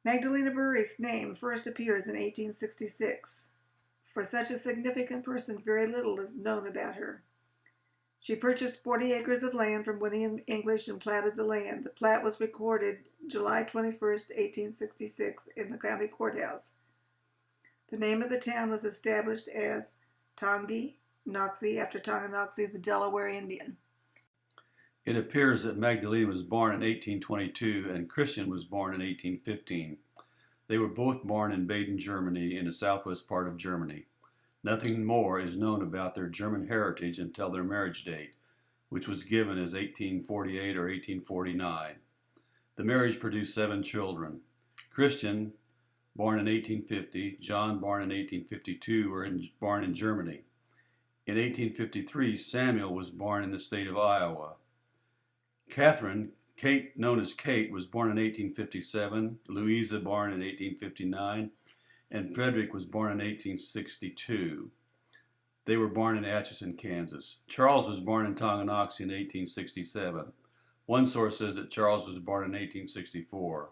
Magdalena Bury's name first appears in 1866. For such a significant person, very little is known about her. She purchased 40 acres of land from William English and platted the land. The plat was recorded July 21st, 1866 in the county courthouse. The name of the town was established as Tonganoxie after Tonganoxie, the Delaware Indian. It appears that Magdalena was born in 1822 and Christian was born in 1815. They were both born in Baden, Germany, in the southwest part of Germany. Nothing more is known about their German heritage until their marriage date, which was given as 1848 or 1849. The marriage produced 7 children. Christian, born in 1850, John, born in 1852, were born in Germany. In 1853, Samuel was born in the state of Iowa. Catherine, Kate, known as Kate, was born in 1857, Louisa born in 1859, and Frederick was born in 1862. They were born in Atchison, Kansas. Charles was born in Tonganoxie in 1867. One source says that Charles was born in 1864.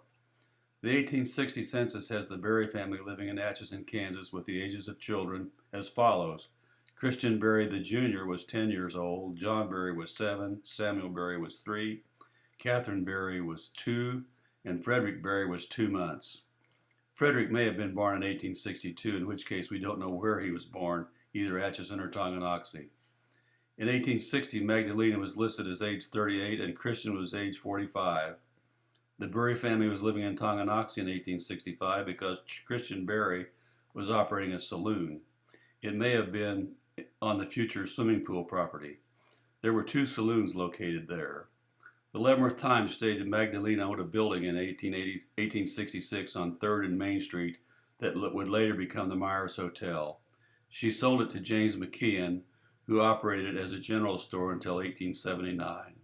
The 1860 census has the Bury family living in Atchison, Kansas with the ages of children as follows. Christian Bury the Jr. was 10 years old, John Bury was 7, Samuel Bury was 3, Catherine Bury was 2, and Frederick Bury was 2 months. Frederick may have been born in 1862, in which case we don't know where he was born, either Atchison or Tonganoxie. In 1860, Magdalena was listed as age 38 and Christian was age 45. The Bury family was living in Tonganoxie in 1865 because Christian Bury was operating a saloon. It may have been on the future swimming pool property. There were 2 saloons located there. The Leavenworth Times stated Magdalena owned a building in 1866 on 3rd and Main Street that would later become the Myers Hotel. She sold it to James McKeon, who operated it as a general store until 1879.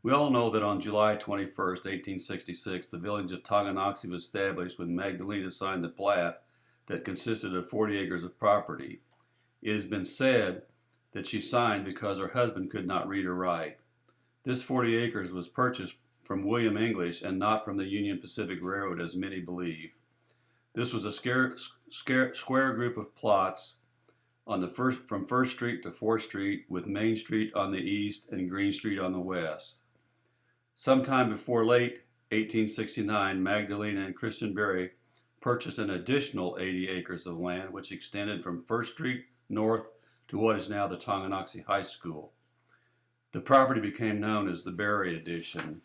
We all know that on July 21, 1866, the village of Tonganoxie was established when Magdalena signed the plat that consisted of 40 acres of property. It has been said that she signed because her husband could not read or write. This 40 acres was purchased from William English and not from the Union Pacific Railroad, as many believe. This was a square group of plots on from 1st Street to 4th Street, with Main Street on the east and Green Street on the west. Sometime before late 1869, Magdalena and Christian Bury purchased an additional 80 acres of land, which extended from 1st Street north to what is now the Tonganoxie High School. The property became known as the Bury Addition.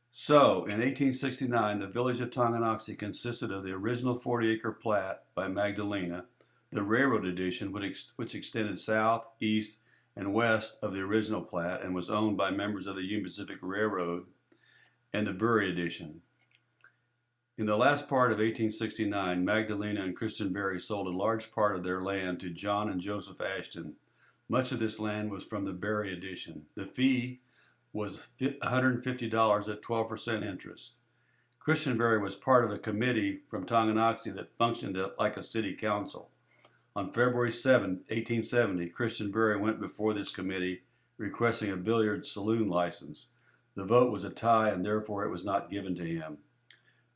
So, in 1869, the village of Tonganoxie consisted of the original 40-acre plat by Magdalena, the railroad addition, which extended south, east, and west of the original plat and was owned by members of the Union Pacific Railroad, and the Bury Addition. In the last part of 1869, Magdalena and Christian Bury sold a large part of their land to John and Joseph Ashton. Much of this land was from the Bury Addition. The fee was $150 at 12% interest. Christian Bury was part of a committee from Tonganoxie that functioned like a city council. On February 7, 1870, Christian Bury went before this committee requesting a billiard saloon license. The vote was a tie and therefore it was not given to him.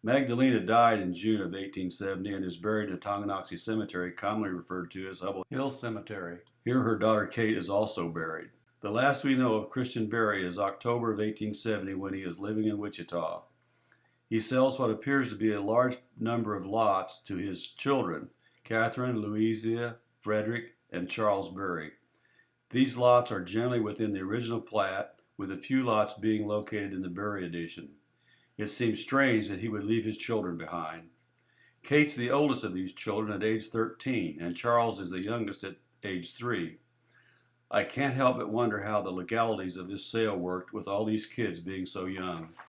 Magdalena died in June of 1870 and is buried in Tonganoxie Cemetery, commonly referred to as Hubble Hill Cemetery. Here her daughter Kate is also buried. The last we know of Christian Bury is October of 1870 when he is living in Wichita. He sells what appears to be a large number of lots to his children, Catherine, Louisa, Frederick, and Charles Bury. These lots are generally within the original plat, with a few lots being located in the Bury Addition. It seems strange that he would leave his children behind. Kate's the oldest of these children at age 13, and Charles is the youngest at age 3. I can't help but wonder how the legalities of this sale worked with all these kids being so young.